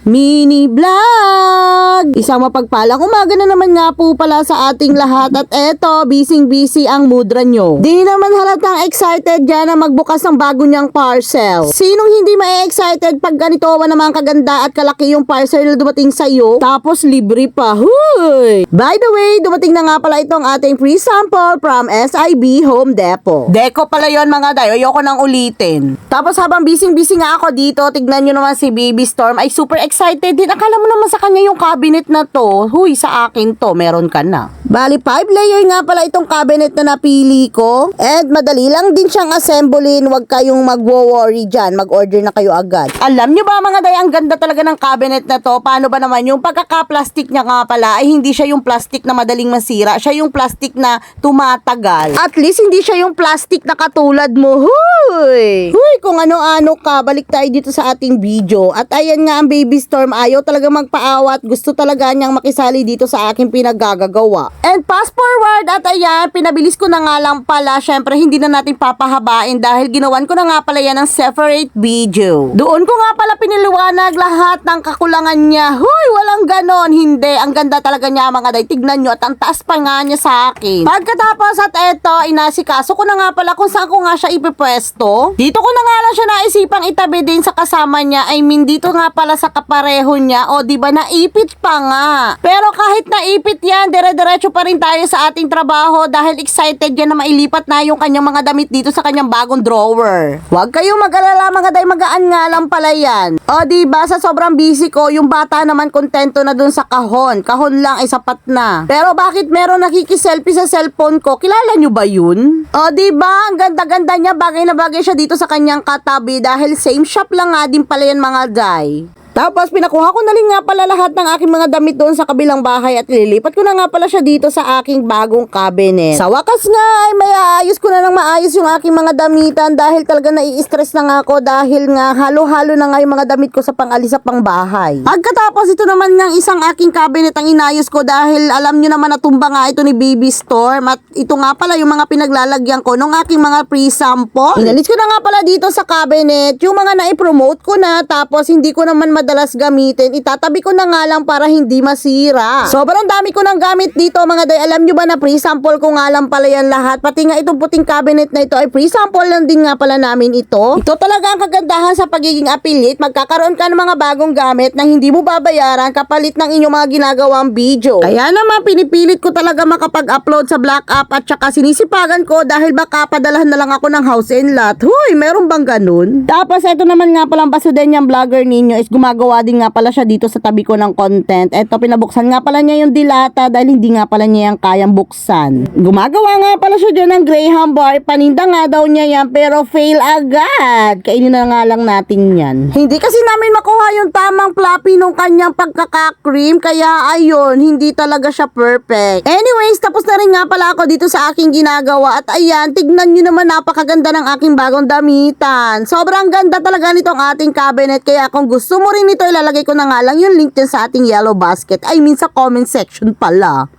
Mini vlog! Isang mapagpalang umaga na naman nga po pala sa ating lahat at eto, busy ang mudra nyo. Di naman halatang excited dyan na magbukas ng bago niyang parcel. Sinong hindi ma-excited pag ganito naman kaganda at kalaki yung parcel na dumating sa'yo tapos libre pa. Huy! By the way, dumating na nga pala itong ating free sample from SIB Home Depot. Deco pala yon mga day, ayoko nang ulitin. Tapos habang busy nga ako dito, tignan nyo naman si Baby Storm ay super excited din. Akala mo naman sa kanya yung cabinet na to. Huy, sa akin to, meron ka na. Bali, 5 layer nga pala itong cabinet na napili ko. And madali lang din siyang assemblein. Huwag kayong magwo-worry dyan. Mag-order na kayo agad. Alam nyo ba mga day, ang ganda talaga ng cabinet na to. Paano ba naman yung pagkaka-plastic niya nga pala ay hindi siya yung plastic na madaling masira. Siya yung plastic na tumatagal. At least hindi siya yung plastic na katulad mo. Huy! Huy, kung ano-ano ka, balik tayo dito sa ating video. At ayan nga ang Baby Storm, ayaw talaga magpaawat. Gusto talaga niyang makisali dito sa aking pinagagagawa. And fast forward at ayan, pinabilis ko na nga lang pala. Syempre, hindi na natin papahabain dahil ginawan ko na nga pala yan ng separate video. Doon ko nga pala piniliwanag lahat ng kakulangan niya. Huy, walang ganon. Hindi, ang ganda talaga niya mga day. Tignan nyo at ang taas pa nga niya sa akin. Pagkatapos at eto, inasikaso ko na nga pala kung saan ko nga siya ipipwesto. Dito ko na nga lang siya naisipang itabi din sa kasama niya. I mean, dito nga pala sa kapareho niya. O, diba, naipit pa nga. Pero kahit naipit yan, dire-diretso pa rin tayo sa ating trabaho dahil excited yan na mailipat na yung kanyang mga damit dito sa kanyang bagong drawer. Huwag kayong mag-alala mga day, magaan nga lang pala yan. O, diba, sa sobrang busy ko, yung bata naman kontento na dun sa kahon. Kahon lang ay sapat na. Pero bakit meron nakikiselfie sa cellphone ko? Kilala nyo ba yun? O, diba, ang ganda-ganda niya, bagay na bagay siya dito sa kanyang katabi dahil same shop lang nga din pala yan mga day. Tapos pinakuha ko na rin nga pala lahat ng aking mga damit doon sa kabilang bahay at ililipat ko na nga pala siya dito sa aking bagong cabinet. Sa wakas nga ay may aayos ko na ng maayos yung aking mga damitan dahil talaga nai-stress na nga ako dahil nga halo-halo na nga yung mga damit ko sa pang-alis sa pang-bahay. Pagkatapos ito naman ng isang aking cabinet ang inayos ko dahil alam nyo naman natumba nga ito ni Baby Storm at ito nga pala yung mga pinaglalagyan ko nung aking mga pre-sample. Inalis ko na nga pala dito sa cabinet yung mga nai-promote ko na tapos hindi ko naman madalas gamitin, itatabi ko na nga lang para hindi masira. Sobrang dami ko ng gamit dito mga day. Alam nyo ba na pre-sample ko nga lang pala yan lahat? Pati nga itong puting cabinet na ito ay pre-sample lang din nga pala namin ito. Ito talaga ang kagandahan sa pagiging affiliate. Magkakaroon ka ng mga bagong gamit na hindi mo babayaran kapalit ng inyong mga ginagawang video. Kaya naman pinipilit ko talaga makapag-upload sa Black App at saka sinisipagan ko dahil baka padalahan na lang ako ng house and lot. Huy, meron bang ganun? Tapos ito naman nga palang basuden yung vlogger ninyo is gumagawa din nga pala siya dito sa tabi ko ng content. Eto, pinabuksan nga pala niya yung dilata dahil hindi nga pala niya yung kayang buksan. Gumagawa nga pala siya dyan ng Graham bar. Paninda nga daw niya yan pero fail agad. Kainin na nga lang natin yan. Hindi kasi namin makuha yung tamang floppy nung kanyang pagkaka-cream kaya ayun, hindi talaga siya perfect. Anyways, tapos na rin nga pala ako dito sa aking ginagawa at ayan, tignan nyo naman napakaganda ng aking bagong damitan. Sobrang ganda talaga nitong ating cabinet kaya kung gusto mo rin ito, ilalagay ko na nga lang yung link dyan sa ating yellow basket. I mean sa comment section pala.